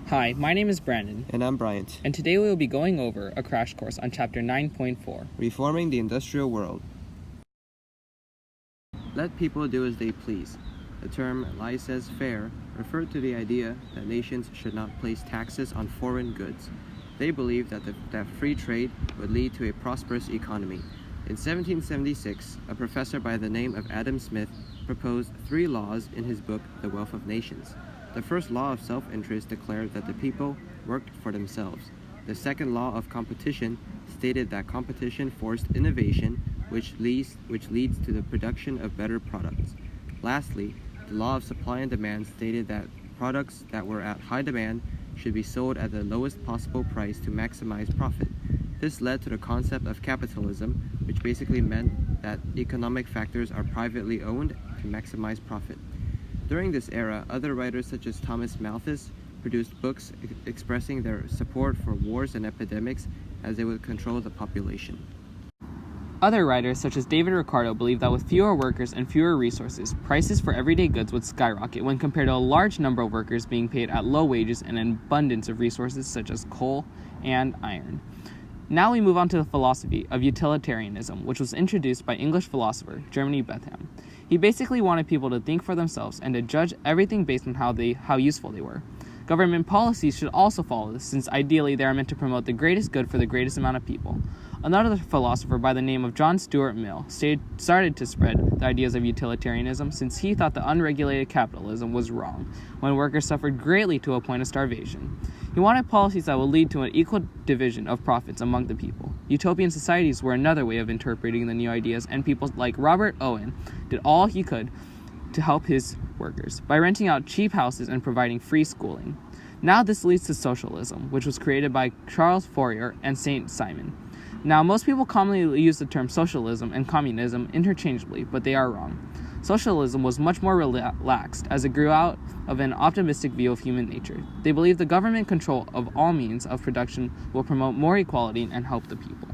Hi, my name is Brandon. And I'm Bryant. And today we will be going over a crash course on Chapter 9.4. Reforming the Industrial World. Let people do as they please. The term laissez-faire referred to the idea that nations should not place taxes on foreign goods. They believed that free trade would lead to a prosperous economy. In 1776, a professor by the name of Adam Smith proposed 3 laws in his book, The Wealth of Nations. The first law of self-interest declared that the people worked for themselves. The second law of competition stated that competition forced innovation, which leads to the production of better products. Lastly, the law of supply and demand stated that products that were at high demand should be sold at the lowest possible price to maximize profit. This led to the concept of capitalism, which basically meant that economic factors are privately owned to maximize profit. During this era, other writers such as Thomas Malthus produced books expressing their support for wars and epidemics as they would control the population. Other writers such as David Ricardo believed that with fewer workers and fewer resources, prices for everyday goods would skyrocket when compared to a large number of workers being paid at low wages and an abundance of resources such as coal and iron. Now we move on to the philosophy of utilitarianism, which was introduced by English philosopher Jeremy Bentham. He basically wanted people to think for themselves and to judge everything based on how useful they were. Government policies should also follow this, since ideally they are meant to promote the greatest good for the greatest amount of people. Another philosopher by the name of John Stuart Mill started to spread the ideas of utilitarianism, since he thought that unregulated capitalism was wrong, when workers suffered greatly to a point of starvation. He wanted policies that would lead to an equal division of profits among the people. Utopian societies were another way of interpreting the new ideas, and people like Robert Owen did all he could to help his workers by renting out cheap houses and providing free schooling. Now this leads to socialism, which was created by Charles Fourier and Saint Simon. Now, most people commonly use the term socialism and communism interchangeably, but they are wrong. Socialism was much more relaxed, as it grew out of an optimistic view of human nature. They believe the government control of all means of production will promote more equality and help the people.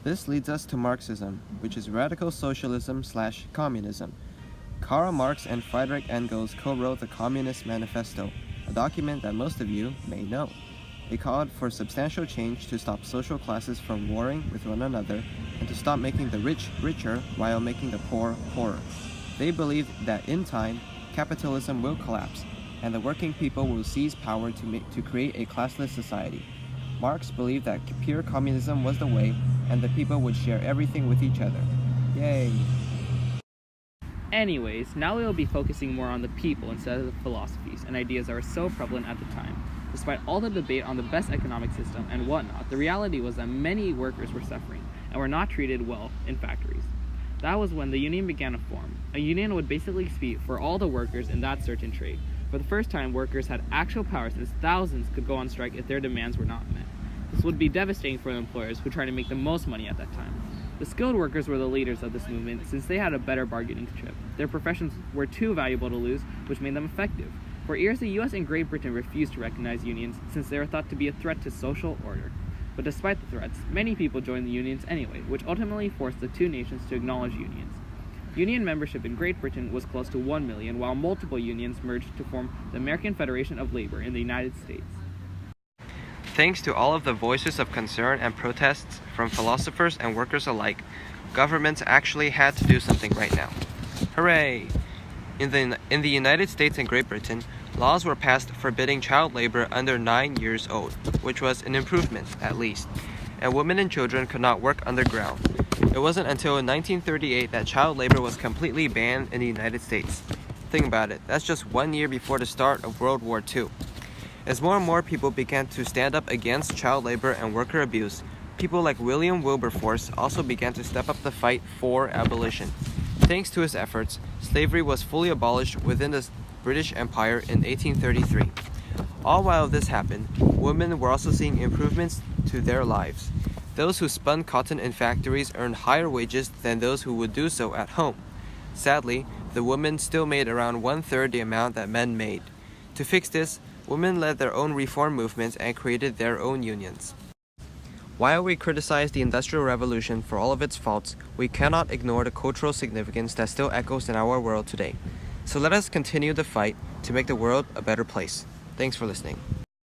This leads us to Marxism, which is radical socialism/communism. Karl Marx and Friedrich Engels co-wrote the Communist Manifesto, a document that most of you may know. They called for substantial change to stop social classes from warring with one another and to stop making the rich richer while making the poor poorer. They believed that in time, capitalism will collapse and the working people will seize power to create a classless society. Marx believed that pure communism was the way and the people would share everything with each other. Yay! Anyways, now we will be focusing more on the people instead of the philosophies and ideas that were so prevalent at the time. Despite all the debate on the best economic system and whatnot, the reality was that many workers were suffering and were not treated well in factories. That was when the union began to form. A union would basically speak for all the workers in that certain trade. For the first time, workers had actual power, since thousands could go on strike if their demands were not met. This would be devastating for the employers who tried to make the most money at that time. The skilled workers were the leaders of this movement, since they had a better bargaining chip. Their professions were too valuable to lose, which made them effective. For years, the US and Great Britain refused to recognize unions, since they were thought to be a threat to social order. But despite the threats, many people joined the unions anyway, which ultimately forced the two nations to acknowledge unions. Union membership in Great Britain was close to 1 million, while multiple unions merged to form the American Federation of Labor in the United States. Thanks to all of the voices of concern and protests from philosophers and workers alike, governments actually had to do something right now. Hooray! In the United States and Great Britain, laws were passed forbidding child labor under 9 years old, which was an improvement, at least, and women and children could not work underground. It wasn't until 1938 that child labor was completely banned in the United States. Think about it, that's just 1 year before the start of World War II. As more and more people began to stand up against child labor and worker abuse, people like William Wilberforce also began to step up the fight for abolition. Thanks to his efforts, slavery was fully abolished within the British Empire in 1833. All while this happened, women were also seeing improvements to their lives. Those who spun cotton in factories earned higher wages than those who would do so at home. Sadly, the women still made around 1/3 the amount that men made. To fix this, women led their own reform movements and created their own unions. While we criticize the Industrial Revolution for all of its faults, we cannot ignore the cultural significance that still echoes in our world today. So let us continue the fight to make the world a better place. Thanks for listening.